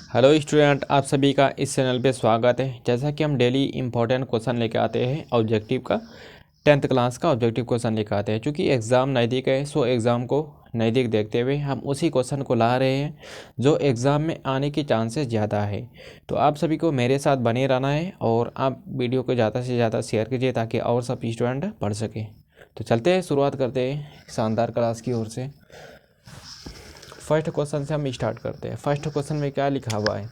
Hello student, आप सभी का इस चैनल पे स्वागत है। जैसा कि हम डेली इंपॉर्टेंट क्वेश्चन लेके आते हैं ऑब्जेक्टिव का, 10th क्लास का ऑब्जेक्टिव क्वेश्चन लेके आते हैं। क्योंकि एग्ज़ाम नज़दीक है, सो एग्ज़ाम को नज़दीक देखते हुए हम उसी क्वेश्चन को ला रहे हैं जो एग्ज़ाम में आने की चांसेस ज़्यादा है। तो आप सभी को मेरे साथ बने रहना है और आप वीडियो को ज़्यादा से ज़्यादा शेयर कीजिए ताकि और सब स्टूडेंट पढ़ सकें। तो चलते हैं, शुरुआत करते हैं शानदार क्लास की ओर से। फर्स्ट क्वेश्चन से हम स्टार्ट करते हैं। फर्स्ट क्वेश्चन में क्या लिखा हुआ है?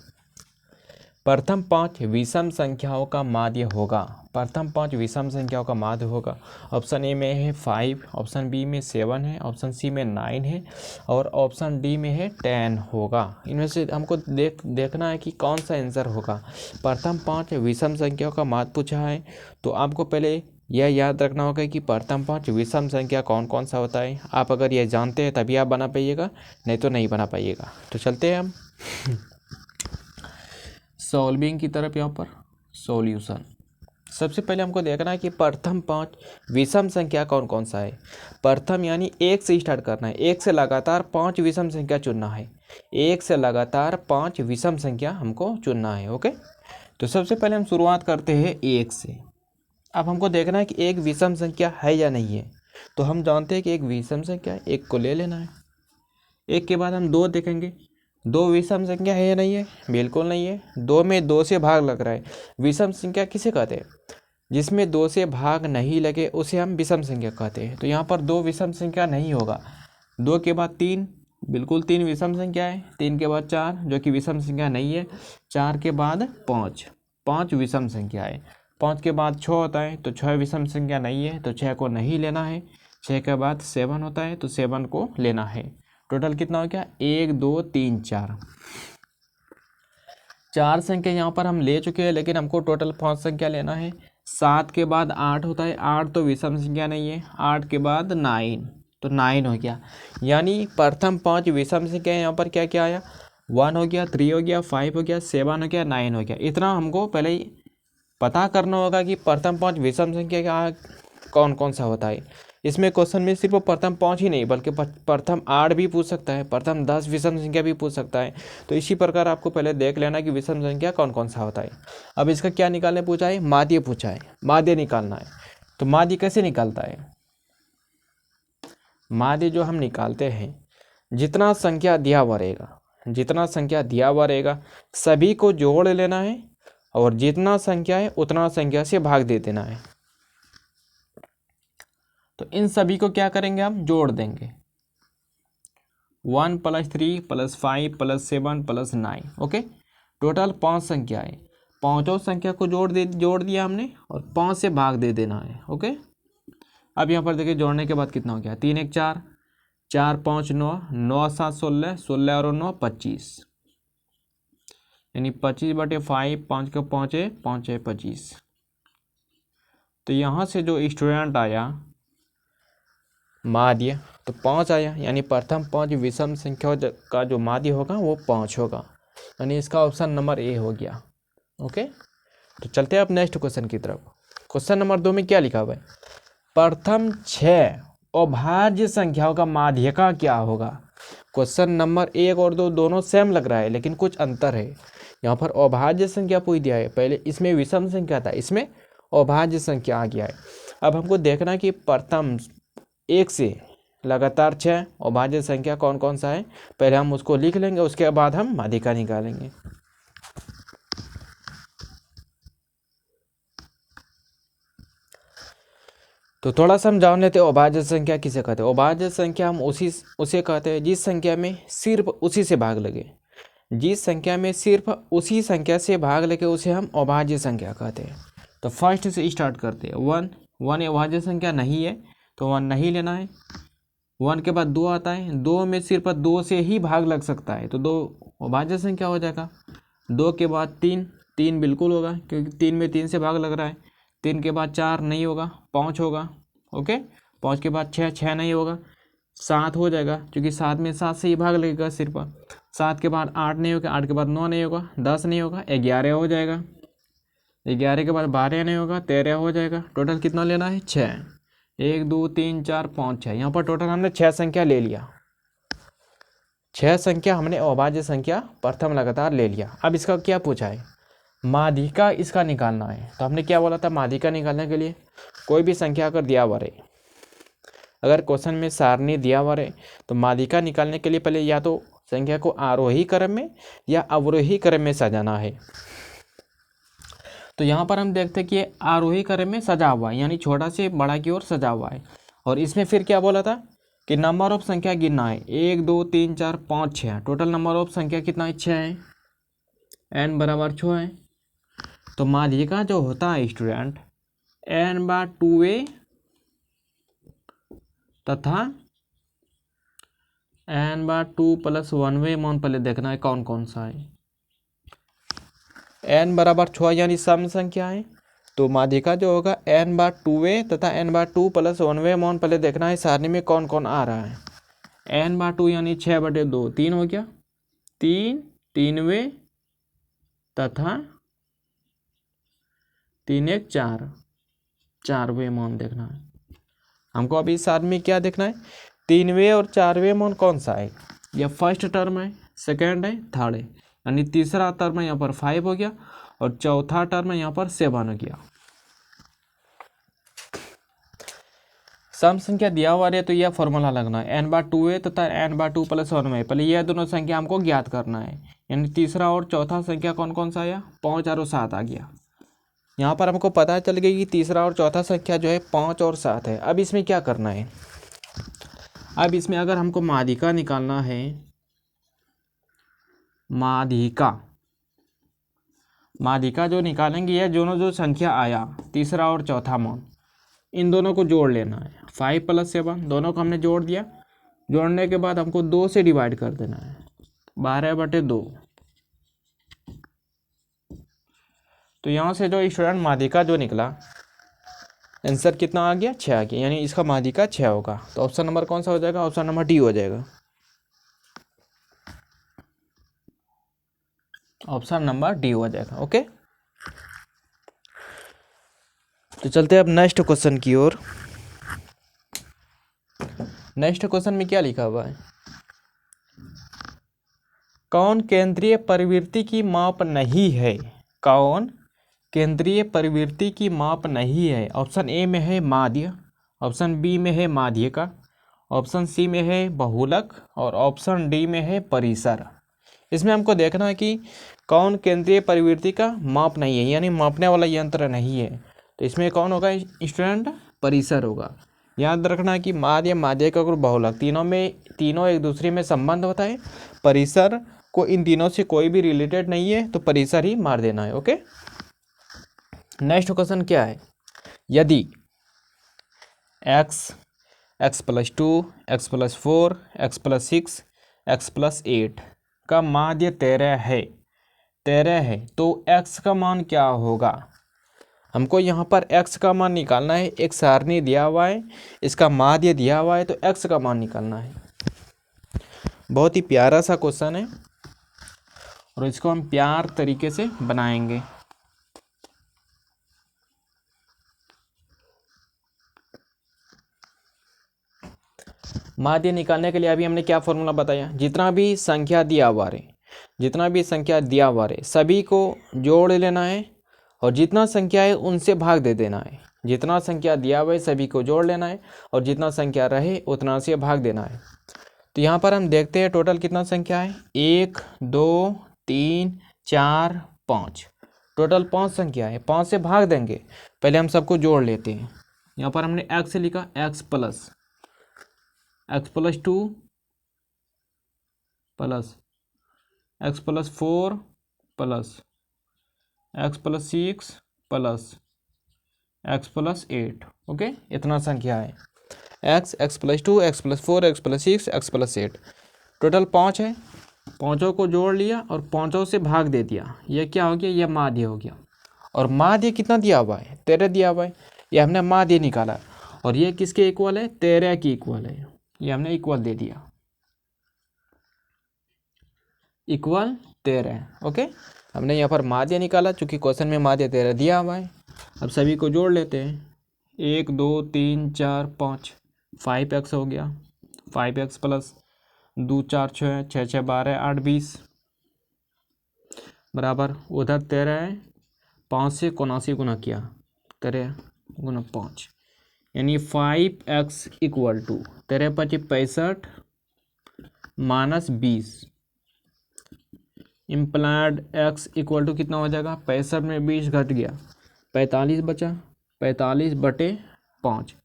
प्रथम 5 विषम संख्याओं का माध्य होगा। प्रथम 5 विषम संख्याओं का माध्य होगा। ऑप्शन ए में है 5, ऑप्शन बी में 7 है, ऑप्शन सी में 9 है और ऑप्शन डी में है 10 होगा। इनमें से हमको देखना है कि कौन सा आंसर होगा। प्रथम 5 विषम संख्याओं का माध्य पूछा है, तो आपको पहले यह याद रखना होगा कि प्रथम 5 विषम संख्या कौन कौन सा होता है। आप अगर यह जानते हैं तभी आप बना पाइएगा, नहीं तो नहीं बना पाइएगा। तो चलते हैं हम सॉल्विंग की तरफ। यहाँ पर सॉल्यूशन सबसे पहले हमको देखना है कि प्रथम 5 विषम संख्या कौन कौन सा है। प्रथम यानी 1 से स्टार्ट करना है, 1 से लगातार 5 विषम संख्या चुनना है। 1 से लगातार 5 विषम संख्या हमको चुनना है। ओके, तो सबसे पहले हम शुरुआत करते हैं 1 से। अब हमको देखना है कि एक विषम संख्या है या नहीं है। तो हम जानते हैं कि एक विषम संख्या है, 1 को ले लेना है। 1 के बाद हम 2 देखेंगे, 2 विषम संख्या है या नहीं है? बिल्कुल नहीं है। 2 में 2 से भाग लग रहा है। विषम संख्या किसे कहते हैं? जिसमें 2 से भाग नहीं लगे उसे हम विषम संख्या कहते हैं। तो यहाँ पर 2 विषम संख्या नहीं होगा। 2 के बाद 3, बिल्कुल 3 विषम संख्या है। 3 के बाद 4 जो कि विषम संख्या नहीं है। 4 के बाद 5 विषम संख्या है। 5 के बाद 6 होता है, तो 6 विषम संख्या नहीं है, तो 6 को नहीं लेना है। 6 के बाद 7 होता है, तो 7 को लेना है। टोटल कितना हो गया? 1 2 3 4। 4 संख्या यहाँ पर हम ले चुके हैं, लेकिन हमको टोटल 5 संख्या लेना है। 7 के बाद 8 होता है, 8 तो विषम संख्या नहीं है। 8 के बाद 9, तो 9 हो गया। यानी प्रथम 5 विषम संख्या यहाँ पर क्या क्या आया? 1 हो गया, 3 हो गया, 5 हो गया, 7 हो गया, 9 हो गया। इतना हमको पहले ही पता करना होगा कि प्रथम 5 विषम संख्या क्या कौन कौन सा होता है। इसमें क्वेश्चन में सिर्फ प्रथम 5 ही नहीं बल्कि प्रथम 8 भी पूछ सकता है, प्रथम 10 विषम संख्या भी पूछ सकता है। तो इसी प्रकार आपको पहले देख लेना कि विषम संख्या कौन कौन सा होता है। अब इसका क्या निकालने पूछा है? माध्य पूछा है, माध्य निकालना है। तो माध्य कैसे निकालता है? माध्य जो हम निकालते हैं, जितना संख्या दिया हुआ रहेगा, जितना संख्या दिया हुआ रहेगा सभी को जोड़ लेना है और जितना संख्या है उतना संख्या से भाग दे देना है। तो इन सभी को क्या करेंगे? हम जोड़ देंगे। 1 + 3 + 5 + 7 + 9। ओके, टोटल 5 संख्या है। पाँचों संख्या को जोड़ दिया हमने और 5 से भाग दे देना है। ओके, अब यहाँ पर देखिए जोड़ने के बाद कितना हो गया? 3 1 4, 4 5 9, 9 7 16, 16 और 9 25, यानी 25/5, 5 का 5 है, 5 है 25। तो यहाँ से जो स्टूडेंट आया माध्य, तो 5 आया। यानी प्रथम 5 विषम संख्या का जो माध्य होगा वो 5 होगा। यानी इसका ऑप्शन नंबर ए हो गया। ओके, तो चलते हैं अब नेक्स्ट क्वेश्चन की तरफ। क्वेश्चन नंबर 2 में क्या लिखा हुआ है? प्रथम 6 अभाज्य संख्याओं का माध्य का क्या होगा? क्वेश्चन नंबर 1 और 2 दोनों सेम लग रहा है, लेकिन कुछ अंतर है। यहाँ पर अभाज्य संख्या पूछ दिया है, पहले इसमें विषम संख्या था, इसमें अभाज्य संख्या आ गया है। अब हमको देखना कि प्रथम 1 से लगातार 6 अभाज्य संख्या कौन कौन सा है। पहले हम उसको लिख लेंगे, उसके बाद हम माध्य का निकालेंगे। तो थोड़ा सा हम जान लेते हैं अभाज्य संख्या किसे कहते हैं। अभाज्य संख्या हम उसे कहते हैं जिस संख्या में सिर्फ उसी से भाग लगे। जिस संख्या में सिर्फ उसी संख्या से भाग लगे उसे हम अभाज्य संख्या कहते हैं। तो फर्स्ट से स्टार्ट करते हैं। 1 अभाज्य संख्या नहीं है, तो 1 नहीं लेना है। 1 के बाद 2 आता है, 2 में सिर्फ 2 से ही भाग लग सकता है, तो 2 अभाज्य संख्या हो जाएगा। 2 के बाद 3 बिल्कुल होगा क्योंकि 3 में 3 से भाग लग रहा है। 3 के बाद 4 नहीं होगा, 5 होगा। ओके, 5 के बाद 6 नहीं होगा, 7 हो जाएगा क्योंकि 7 में 7 से ही भाग लगेगा सिर्फ। 7 के बाद 8 नहीं होगा, 8 के बाद 9 नहीं होगा, 10 नहीं होगा, 11 हो जाएगा। 11 के बाद 12 नहीं होगा, 13 हो जाएगा। टोटल कितना लेना है? 6। 1 2 3 4 5 6। यहाँ पर टोटल हमने 6 संख्या ले लिया। 6 संख्या हमने अभाज्य संख्या प्रथम लगातार ले लिया। अब इसका क्या पूछा है, माध्यिका इसका निकालना है। तो हमने क्या बोला था, माध्यिका निकालने के लिए कोई भी संख्या अगर दिया हुआ रहे, अगर क्वेश्चन में सारणी दिया हुआ रहे, तो माध्यिका निकालने के लिए पहले या तो संख्या को आरोही क्रम में या अवरोही क्रम में सजाना है। तो यहाँ पर हम देखते हैं कि आरोही क्रम में सजा हुआ है, यानी छोटा से बड़ा की ओर सजा हुआ है। और इसमें फिर क्या बोला था कि नंबर ऑफ संख्या गिनना है, 1 2 3 4 5 6, टोटल नंबर ऑफ संख्या कितना है, 6 है, n बराबर 6 है। तो माध्यिका जो होता है स्टूडेंट n/2a तथा n/2 + 1a मान पहले देखना है कौन कौन सा है। n बराबर 6 यानी सम संख्या है, तो माध्यिका जो होगा n/2a तथा n/2 + 1a मान पहले देखना है सारणी में कौन कौन आ रहा है। n/2 यानी 6/2 3 हो गया, 3 3वें तथा 3 1 4 4वें मान देखना है हमको। अभी इस सारणी में क्या देखना है, 3वें और 4वें मान कौन सा है, यह फर्स्ट टर्म है, सेकेंड है, थर्ड है, यानी तीसरा टर्म यहाँ पर 5 हो गया और चौथा टर्म यहाँ पर 7 हो गया। सम संख्या दिया हुआ है तो यह फॉर्मूला लगना है, n/2a तथा n/2 + 1a। पहले यह दोनों संख्या हमको ज्ञात करना है, यानी तीसरा और चौथा संख्या कौन कौन सा आया, 5 और 7 आ गया। यहाँ पर हमको पता चल गई कि तीसरा और चौथा संख्या जो है 5 और 7 है। अब इसमें क्या करना है, अब इसमें अगर हमको माध्यिका निकालना है, माध्यिका जो निकालेंगे, यह दोनों जो संख्या आया तीसरा और चौथा मान, इन दोनों को जोड़ लेना है। 5 + 7 दोनों को हमने जोड़ दिया, जोड़ने के बाद हमको 2 से डिवाइड कर देना है, 12/2। तो यहाँ से जो स्टूडेंट माध्यिका जो निकला, आंसर कितना आ गया, 6 आ गया, यानी इसका माध्यिका 6 होगा। तो ऑप्शन नंबर कौन सा हो जाएगा, ऑप्शन नंबर डी हो जाएगा, ऑप्शन नंबर डी हो जाएगा। ओके, तो चलते हैं अब नेक्स्ट क्वेश्चन की ओर। नेक्स्ट क्वेश्चन में क्या लिखा हुआ है, कौन केंद्रीय प्रवृत्ति की माप नहीं है, कौन केंद्रीय प्रवृत्ति की माप नहीं है। ऑप्शन ए में है माध्य, ऑप्शन बी में है माध्यिका, ऑप्शन सी में है बहुलक और ऑप्शन डी में है परिसर। इसमें हमको देखना है कि कौन केंद्रीय प्रवृत्ति का माप नहीं है, यानी मापने वाला यंत्र नहीं है। तो इसमें कौन होगा स्टूडेंट, परिसर होगा। याद रखना कि माध्य, माध्यिका और बहुलक तीनों एक दूसरे में संबंध होता है। परिसर को इन तीनों से कोई भी रिलेटेड नहीं है, तो परिसर ही मार देना है। ओके, नेक्स्ट क्वेश्चन क्या है, यदि x + 2 x + 4 x + 6 x + 8 का माध्य 13 है, तो x का मान क्या होगा। हमको यहाँ पर x का मान निकालना है, एक सारणी दिया हुआ है, इसका माध्य दिया हुआ है, तो x का मान निकालना है। बहुत ही प्यारा सा क्वेश्चन है और इसको हम प्यार तरीके से बनाएंगे। माध्य निकालने के लिए अभी हमने क्या फॉर्मूला बताया, जितना भी संख्या दिया हुआ है सभी को जोड़ लेना है और जितना संख्या है उनसे भाग दे देना है। जितना संख्या दिया हुआ है सभी को जोड़ लेना है और जितना संख्या रहे उतना से भाग देना है। तो यहाँ पर हम देखते हैं टोटल कितना संख्या है, 1 2 3 4 5, टोटल 5 संख्या है। 5 से भाग देंगे, पहले हम सबको जोड़ लेते हैं। यहाँ पर हमने x लिखा, x + 2 plus x + 4 plus x + 6 plus x + 8। Okay, इतना संख्या है, x + 2 x + 4 x + 6 x + 8, total 5 है। पाँचों को जोड़ लिया और पाँचों से भाग दे दिया, यह क्या हो गया, यह माध्य हो गया। और माध्य कितना दिया हुआ है, 13 दिया हुआ है, यह हमने माध्य निकाला। और ये किसके इक्वल है, 13 की इक्वल है, ये हमने इक्वल दे दिया, इक्वल 13। ओके, हमने यहाँ पर माध्य निकाला, चूंकि क्वेश्चन में माध्य 13 दिया हुआ है। अब सभी को जोड़ लेते हैं, 1 2 3 4 5, 5x हो गया, 5x प्लस 2 4 6 6 6 12 8 20 बराबर उधर 13 है, 5 से 79 गुना किया, 13 गुना 5 यानी 5x equal to 13 × 5 = 65 -20 implied x equal to कितना हो जाएगा, 65 में 20 घट गया, 45 बचा, 45/5,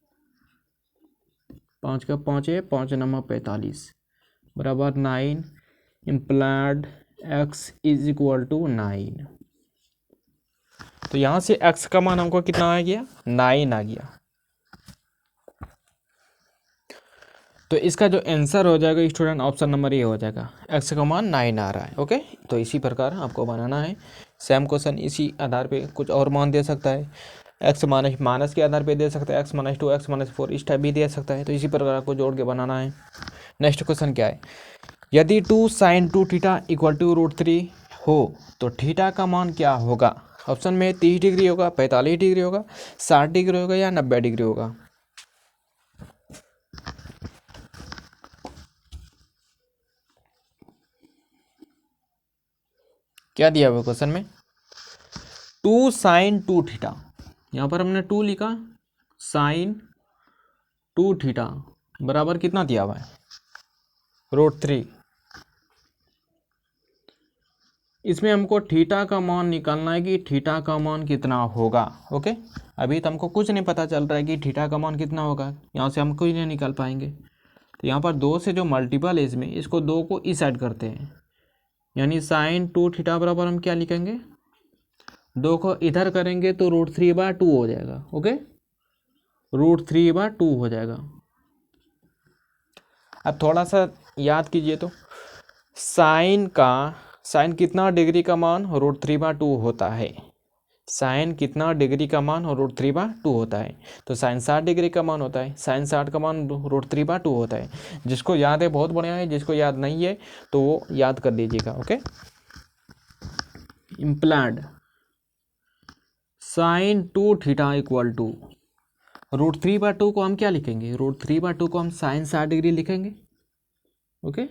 5 का 5 है, 5 नंबर 45 बराबर 9 implied x is equal to 9। तो यहाँ से x का मान हमको कितना आ गया, 9 आ गया। तो इसका जो आंसर हो जाएगा स्टूडेंट ऑप्शन नंबर ए हो जाएगा, x का मान 9 आ रहा है। ओके, तो इसी प्रकार आपको बनाना है। सेम क्वेश्चन इसी आधार पे कुछ और मान दे सकता है, x माइनस के आधार पे दे सकता है, x-2 x-4 इस टाइप भी दे सकता है। तो इसी प्रकार आपको जोड़ के बनाना है। नेक्स्ट क्वेश्चन क्या है, यदि 2 sin 2θ इक्वल टू √3 हो तो थीटा का मान क्या होगा। ऑप्शन में 30 डिग्री होगा, 45 डिग्री होगा, 60 डिग्री होगा या 90 डिग्री होगा। क्या दिया हुआ क्वेश्चन में, 2 sin 2θ, यहाँ पर हमने 2 लिखा, sin 2θ बराबर कितना दिया हुआ है, √3। इसमें हमको थीटा का मान निकालना है कि थीटा का मान कितना होगा। ओके, अभी तो हमको कुछ नहीं पता चल रहा है कि थीटा का मान कितना होगा, यहाँ से हम कोई नहीं निकाल पाएंगे। तो यहाँ पर 2 से जो मल्टीपल है इसमें, इसको 2 को इस साइड करते हैं, यानी sin 2θ बराबर हम क्या लिखेंगे, 2 को इधर करेंगे तो √3/2 हो जाएगा। ओके, √3/2 हो जाएगा। अब थोड़ा सा याद कीजिए, तो साइन कितना डिग्री का मान √3/2 होता है, साइन कितना डिग्री का मान √3/2 होता है। तो साइन 60 डिग्री का मान होता है, साइन 60 का मान √3/2 होता है। जिसको याद है बहुत बढ़िया है, जिसको याद नहीं है तो वो याद कर लीजिएगा। Okay, implied sine 2θ equal to √3/2 को हम क्या लिखेंगे, √3/2 को हम साइन 60 डिग्री लिखेंगे। ओके,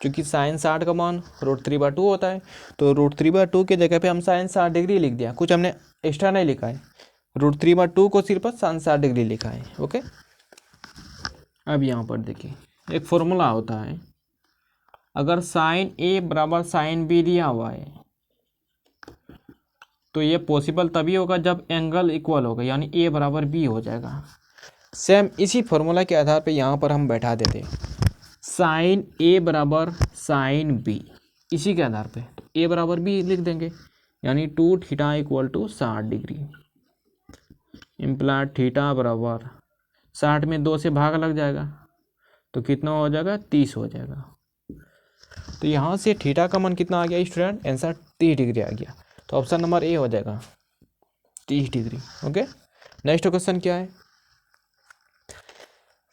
क्योंकि साइन 60 का मान √3/2 होता है, तो √3/2 की जगह पे हम साइन 60 डिग्री लिख दिया, कुछ हमने एक्स्ट्रा नहीं लिखा है, √3/2 को सिर्फ साइन 60 डिग्री लिखा है। ओके, अब यहाँ पर देखिए एक फॉर्मूला होता है, अगर साइन ए बराबर साइन बी दिया हुआ है तो ये पॉसिबल तभी होगा जब एंगल इक्वल होगा, यानी ए बराबर बी हो जाएगा। सेम इसी फॉर्मूला के आधार पे यहाँ पर हम बैठा देते हैं, साइन ए बराबर साइन बी, इसी के आधार पे तो ए बराबर बी लिख देंगे, यानी 2θ equal to 60 degree. Implied theta बराबर 60 में 2 से भाग लग जाएगा तो कितना हो जाएगा, 30 हो जाएगा। तो यहाँ से थीटा का मान कितना आ गया स्टूडेंट, आंसर 30 डिग्री आ गया। तो ऑप्शन नंबर ए हो जाएगा 30 डिग्री। ओके, नेक्स्ट क्वेश्चन क्या है,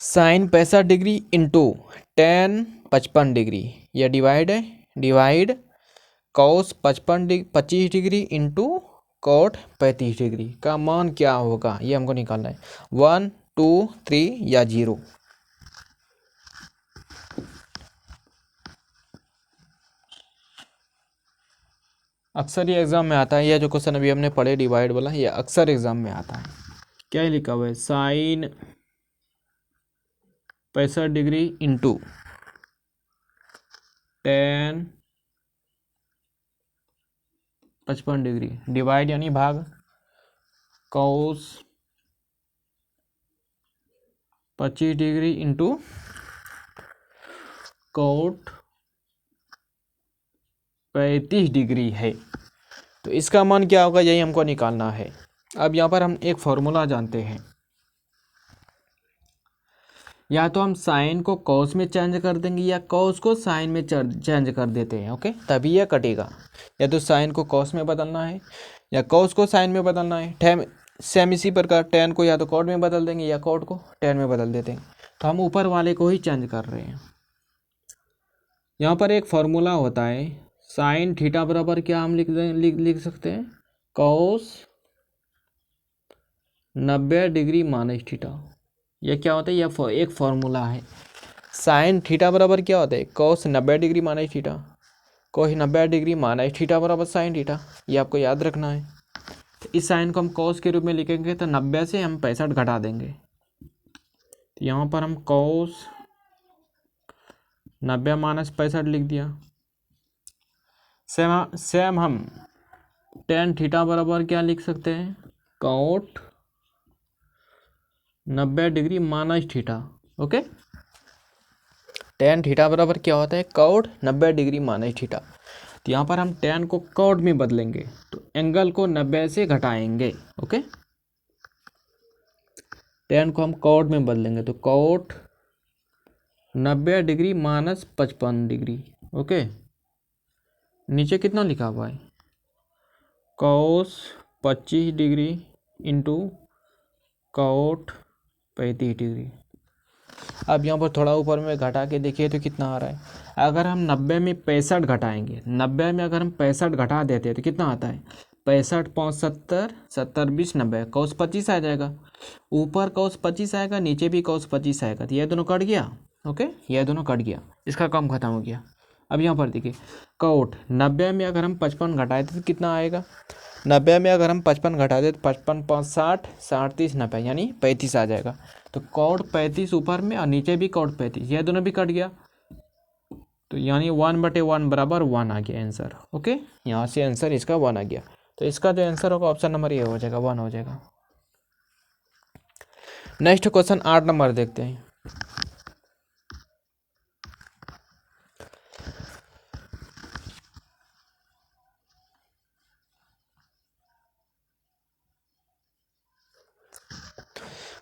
sine 65 degree into tan 55 degree, यह डिवाइड है, divide cos 25 degree into cot 35 degree का मान क्या होगा, ये हमको निकालना है, 1 2 3 या 0। अक्सर ये एग्जाम में आता है, यह जो क्वेश्चन अभी हमने पढ़े डिवाइड वाला, ये अक्सर एग्जाम में आता है। क्या लिखा हुआ है, sine 65 degree into tan 55 degree divide यानी भाग cos 25 degree into cot 35 degree है। तो इसका मान क्या होगा, यही हमको निकालना है। अब यहाँ पर हम एक फॉर्मूला जानते हैं, या तो हम साइन को कॉस में चेंज कर देंगे या कॉस को साइन में चेंज कर देते हैं। ओके, तभी यह कटेगा। या तो साइन को कॉस में बदलना है या कॉस को साइन में बदलना है। सेम इसी प्रकार टेन को या तो कॉट में बदल देंगे या कॉट को टेन में बदल देते हैं। तो हम ऊपर वाले को ही चेंज कर रहे हैं। यहाँ पर एक फॉर्मूला होता है, साइन थीटा बराबर क्या हम लिख सकते हैं, कॉस 90 डिग्री माइनस थीटा। यह क्या होता है, यह एक फॉर्मूला है। साइन थीटा बराबर क्या होता है, cos 90 degree minus theta. cos 90 degree minus theta बराबर साइन थीटा, ये आपको याद रखना है। तो इस साइन को हम cos के रूप में लिखेंगे तो 90 से हम 65 घटा देंगे, तो यहाँ पर हम cos 90 माइनस 65 लिख दिया। सेम हम tan थीटा बराबर क्या लिख सकते हैं, cot 90 degree minus theta. Okay, tan theta बराबर क्या होता है, cot 90 डिग्री माइनस थीटा। तो यहाँ पर हम tan को cot में बदलेंगे तो एंगल को 90 से घटाएंगे। ओके, tan को हम cot में बदलेंगे तो cot 90 degree minus 55 degree. Okay, नीचे कितना लिखा हुआ है, cos 25 degree into cot 35 degree. अब यहाँ पर थोड़ा ऊपर में घटा के देखिए तो कितना आ रहा है। अगर हम 90 में 65 घटाएंगे, 90 में अगर हम 65 घटा देते हैं तो कितना आता है, 65 5 70 70 20 90, cos 25 आ जाएगा। ऊपर cos 25 आएगा, नीचे भी cos 25 आएगा, तो ये दोनों कट गया। ओके, ये दोनों कट गया, इसका काम खत्म हो गया। अब यहाँ पर देखिए cot 90 में अगर हम 55 घटाए थे तो कितना आएगा, 90 में अगर हम 55 घटा दे तो 55 5 60 60 30 90 यानी 35 आ जाएगा। तो cot 35 ऊपर में और नीचे भी cot 35, यह दोनों भी कट गया, तो यानी 1/1 बराबर 1 आ गया आंसर। ओके, यहाँ से आंसर इसका 1 आ गया। तो इसका जो आंसर होगा ऑप्शन नंबर ये हो जाएगा, 1 हो जाएगा। नेक्स्ट क्वेश्चन 8 नंबर देखते हैं।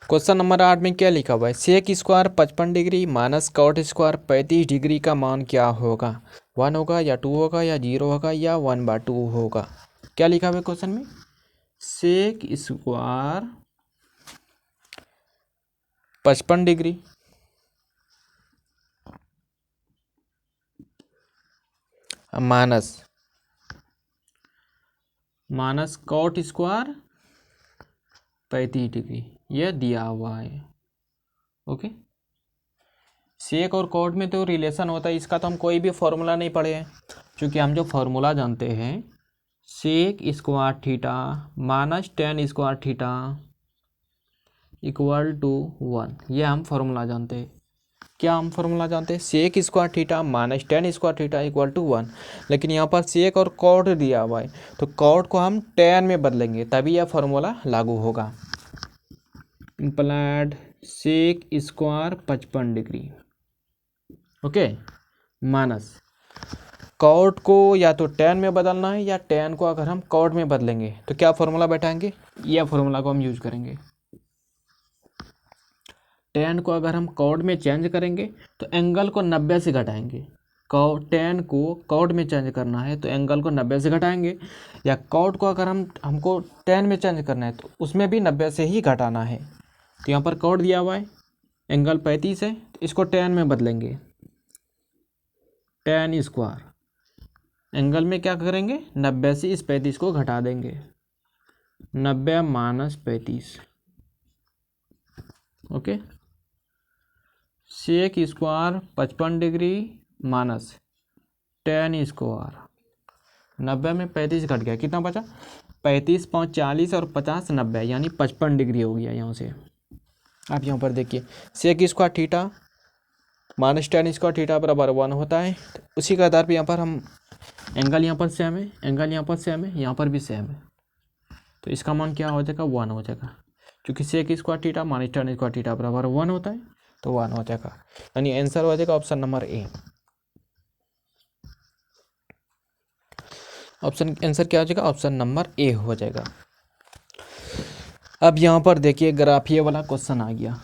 क्वेश्चन नंबर 8 में क्या लिखा हुआ है, sec square 55 degree minus cot square 35 degree का मान क्या होगा, 1 होगा या 2 होगा या 0 होगा या 1/2 होगा। क्या लिखा हुआ है क्वेश्चन में, sec square 55 degree minus cot square 35 degree, यह दिया हुआ है। ओके, सेक और कॉट में तो रिलेशन होता है, इसका तो हम कोई भी फॉर्मूला नहीं पढ़े हैं, क्योंकि हम जो फॉर्मूला जानते हैं sec square theta minus tan square theta equal to 1, ये हम फॉर्मूला जानते हैं। क्या हम फॉर्मूला जानते हैं, sec square theta minus tan square theta equal to 1, लेकिन यहाँ पर सेक और कॉट दिया हुआ है तो कॉट को हम टेन में बदलेंगे तभी यह फॉर्मूला लागू होगा। Implied sec square 55 degree, okay, minus cot को या तो टेन में बदलना है या टेन को अगर हम कॉट में बदलेंगे तो क्या फॉर्मूला बैठाएंगे, यह फॉर्मूला को हम यूज करेंगे। टेन को अगर हम कॉट में चेंज करेंगे तो एंगल को 90 से घटाएंगे। टेन को कॉट में चेंज करना है तो एंगल को 90 से घटाएंगे, या कॉट को अगर हमको टेन में चेंज करना है तो उसमें भी 90 से ही घटाना है। तो यहाँ पर कॉट दिया हुआ है, एंगल 35 है, तो इसको टेन में बदलेंगे, टेन स्क्वायर एंगल में क्या करेंगे 90 से इस 35 को घटा देंगे, 90 minus 35। Okay, sec square 55 degree minus tan square, 90 में 35 घट गया, कितना बचा 35 5 40 और 50 90 यानी 55 डिग्री हो गया यहाँ से। आप यहाँ पर देखिए sec square theta minus tan square theta बराबर 1 होता है, तो उसी के आधार पर यहाँ पर हम एंगल यहाँ पर सेम है, एंगल यहाँ पर सेम है, यहाँ पर भी सेम है, तो इसका मान क्या हो जाएगा 1 हो जाएगा, क्योंकि sec square theta minus tan square theta बराबर 1 होता है तो 1 हो जाएगा, यानी आंसर हो जाएगा option number A. Option answer क्या हो जाएगा, ऑप्शन नंबर ए हो जाएगा। अब यहाँ पर देखिए ग्राफीय वाला क्वेश्चन आ गया,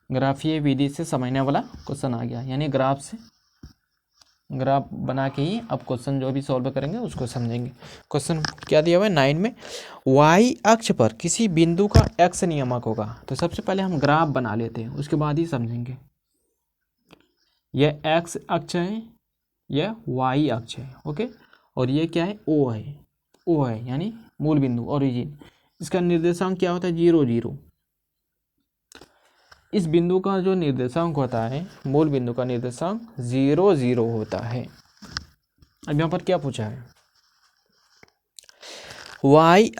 ग्राफीय विधि से समझने वाला क्वेश्चन आ गया, यानी ग्राफ बना के ही अब क्वेश्चन जो भी सॉल्व करेंगे उसको समझेंगे। क्वेश्चन क्या दिया हुआ है 9 में, y अक्ष पर किसी बिंदु का x नियमक होगा। तो सबसे पहले हम ग्राफ बना लेते हैं, उसके बाद ही समझेंगे। यह x अक्ष है, यह y अक्ष है, ओके, और ये क्या है o है यानी मूल बिंदु ओरिजिन। इसका निर्देशांक क्या होता है 0 0। इस बिंदु का जो निर्देशांक होता है, मूल बिंदु का निर्देशांक 0 0 होता है। अब यहाँ पर क्या पूछा है, y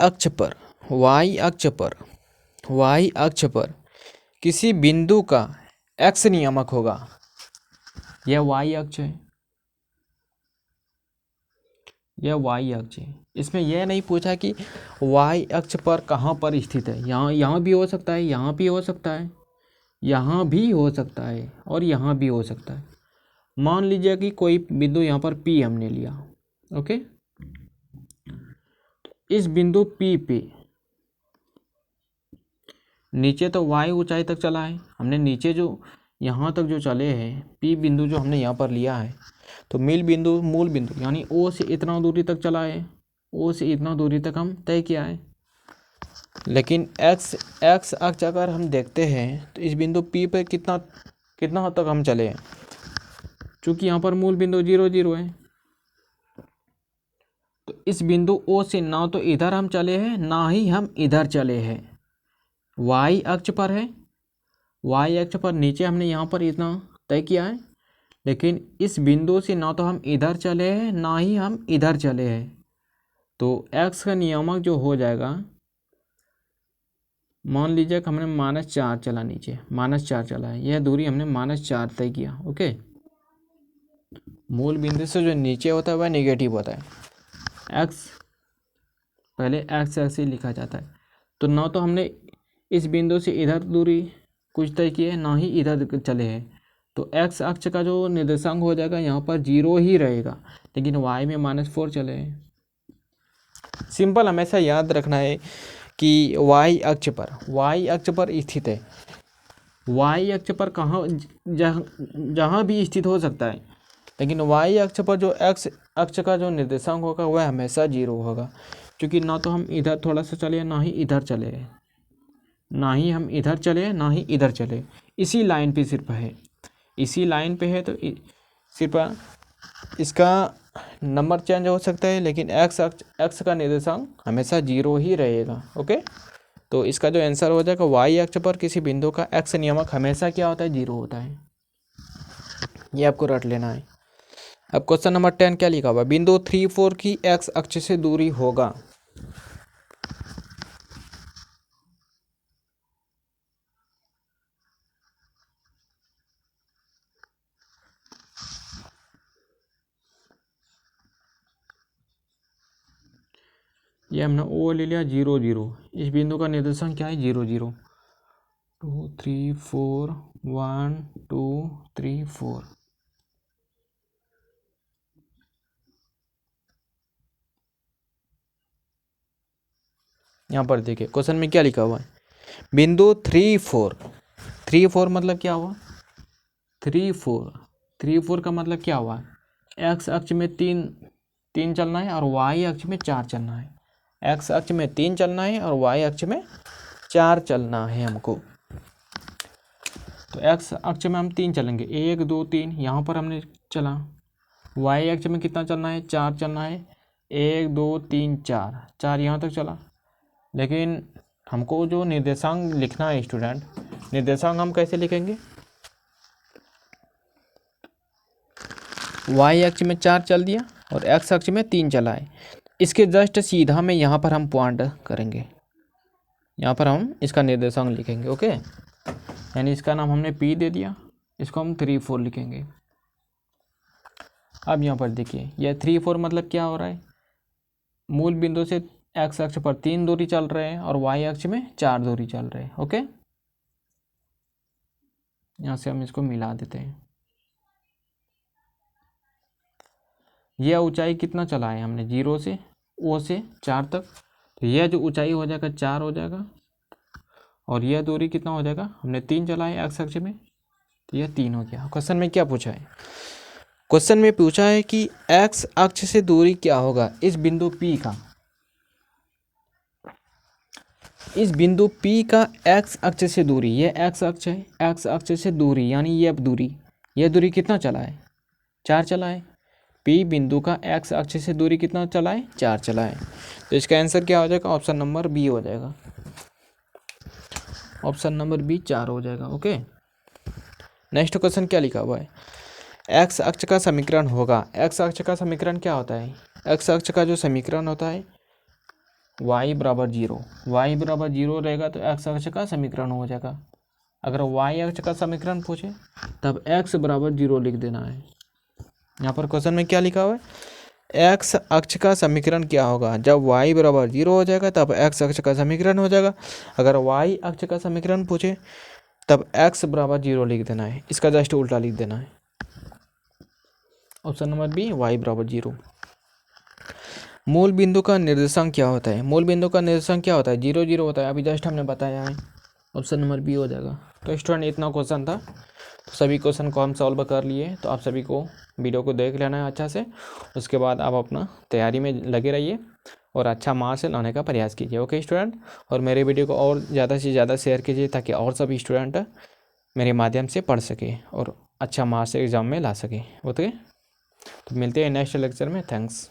अक्ष पर किसी बिंदु का x नियामक होगा। यह y अक्ष है, यह y अक्ष है। इसमें यह नहीं पूछा कि y अक्ष पर कहाँ पर स्थित है। यहाँ भी हो सकता है, यहाँ भी हो सकता है, यहाँ भी हो सकता है और यहाँ भी हो सकता है। मान लीजिए कि कोई बिंदु यहाँ पर P हमने लिया, ओके। इस बिंदु P पे नीचे तो y ऊंचाई तक चला है, हमने नीचे जो यहाँ तक जो चले हैं, P बिंदु जो हमने यहाँ पर लिया है, तो मूल बिंदु यानी O से इतना दूरी तक चला है, O से इतना दूरी तक हम तय किया है। लेकिन x अक्ष अगर हम देखते हैं तो इस बिंदु P पे कितना हद तक हम चले हैं, चूँकि यहाँ पर मूल बिंदु 0 0 है। तो इस बिंदु O से ना तो इधर हम चले हैं, ना ही हम इधर चले हैं। y अक्ष पर है, y अक्ष पर नीचे हमने यहाँ पर इतना तय किया है, लेकिन इस बिंदु से ना तो हम इधर चले हैं, ना ही हम इधर चले हैं। तो x का नियामक जो हो जाएगा, मान लीजिए कि हमने -4 चला, नीचे -4 चला है, यह दूरी हमने -4 तय किया, ओके। मूल बिंदु से जो नीचे होता है वह नेगेटिव होता है। x पहले x ऐसे लिखा जाता है। तो ना तो हमने इस बिंदु से इधर दूरी कुछ तय की है, ना ही इधर चले हैं। तो x अक्ष का जो निर्देशांक हो जाएगा यहाँ पर 0 ही रहेगा, लेकिन y में -4 चले हैं। सिंपल हमेशा याद रखना है कि y अक्ष पर स्थित है। y अक्ष पर कहाँ जहाँ भी स्थित हो सकता है, लेकिन y अक्ष पर जो x अक्ष का जो निर्देशांक होगा वह हमेशा 0 होगा, क्योंकि ना तो हम इधर थोड़ा सा चले, ना ही इधर चले, ना ही हम इधर चले, ना ही इधर चले, इसी लाइन पे सिर्फ है, इसी लाइन पे है। तो सिर्फ इसका नंबर चेंज हो सकता है, लेकिन एक्स का निर्देशांक हमेशा 0 ही रहेगा, ओके। तो इसका जो आंसर हो जाएगा, y अक्ष पर किसी बिंदु का x नियामक हमेशा क्या होता है, 0 होता है। ये आपको रट लेना है। अब क्वेश्चन नंबर 10 क्या लिखा हुआ, बिंदु 3 4 की x अक्ष से दूरी होगा। ये हमने O ले लिया 0 0, इस बिंदु का निर्देशांक क्या है, 0 0, 2 3 4 1 2 3 4। यहाँ पर देखिए क्वेश्चन में क्या लिखा हुआ है, बिंदु 3 4 मतलब क्या हुआ, 3 4 का मतलब क्या हुआ, x अक्ष में 3 चलना है और y अक्ष में 4 चलना है। x अक्ष में 3 चलना है और y अक्ष में 4 चलना है हमको। तो x अक्ष में हम 3 चलेंगे, 1 2 3, यहाँ पर हमने चला। y अक्ष में कितना चलना है, 4 चलना है, 1 2 3 4 यहाँ तक चला। लेकिन हमको जो निर्देशांक लिखना है स्टूडेंट, निर्देशांक हम कैसे लिखेंगे, y अक्ष में 4 चल दिया और x अक्ष में 3 चला है। इसके जस्ट सीधा में यहाँ पर हम पॉइंट करेंगे, यहाँ पर हम इसका निर्देशांक लिखेंगे, ओके। यानी इसका नाम हमने P दे दिया, इसको हम 3 4 लिखेंगे। अब यहाँ पर देखिए, यह 3 4 मतलब क्या हो रहा है, मूल बिंदु से x अक्ष पर 3 दूरी चल रहे हैं और y अक्ष में 4 दूरी चल रहे हैं, ओके। यहाँ से हम इसको मिला देते हैं। यह ऊंचाई कितना चला है हमने, 0 से O से 4 तक, तो यह जो ऊंचाई हो जाएगा 4 हो जाएगा, और यह दूरी कितना हो जाएगा, हमने 3 चला है x अक्ष में, तो यह 3 हो गया। क्वेश्चन में क्या पूछा है, क्वेश्चन में पूछा है कि x अक्ष से दूरी क्या होगा इस बिंदु P का, इस बिंदु P का x अक्ष से दूरी, यह x अक्ष है, x अक्ष से दूरी यानी यह दूरी कितना चला है, 4 चला है। P बिंदु का x अक्ष से दूरी कितना चला है, 4 चला है। तो इसका आंसर क्या हो जाएगा, ऑप्शन नंबर बी हो जाएगा। ऑप्शन नंबर बी 4 हो जाएगा। ओके, नेक्स्ट क्वेश्चन क्या लिखा हुआ है, एक्स अक्ष का समीकरण होगा। एक्स अक्ष का समीकरण क्या होता है, एक्स अक्ष का जो समीकरण होता है y बराबर 0, y बराबर 0 रहेगा तो एक्स अक्ष का समीकरण हो जाएगा। अगर y अक्ष का समीकरण पूछे तब x बराबर 0 लिख देना है। यहाँ पर क्वेश्चन में क्या लिखा हुआ है, एक्स अक्ष का समीकरण क्या होगा, जब y बराबर 0 हो जाएगा तब एक्स अक्ष का समीकरण हो जाएगा। अगर y अक्ष का समीकरण पूछे तब x बराबर 0 लिख देना है, इसका जस्ट उल्टा लिख देना है। ऑप्शन नंबर बी y बराबर 0। मूल बिंदु का निर्देशांक क्या होता है, मूल बिंदु का निर्देशांक क्या होता है, 0 0 होता है, अभी जस्ट हमने बताया है। ऑप्शन नंबर बी हो जाएगा। तो स्टूडेंट इतना क्वेश्चन था, तो सभी क्वेश्चन को हम सॉल्व कर लिए। तो आप सभी को वीडियो को देख लेना है अच्छा से, उसके बाद आप अपना तैयारी में लगे रहिए और अच्छा मार्क्स लाने का प्रयास कीजिए। ओके स्टूडेंट, और मेरे वीडियो को और ज़्यादा से ज़्यादा शेयर कीजिए ताकि और सभी स्टूडेंट मेरे माध्यम से पढ़ सके और अच्छा मार्क्स एग्ज़ाम में ला सके। ओके, तो मिलते हैं नेक्स्ट लेक्चर में। थैंक्स।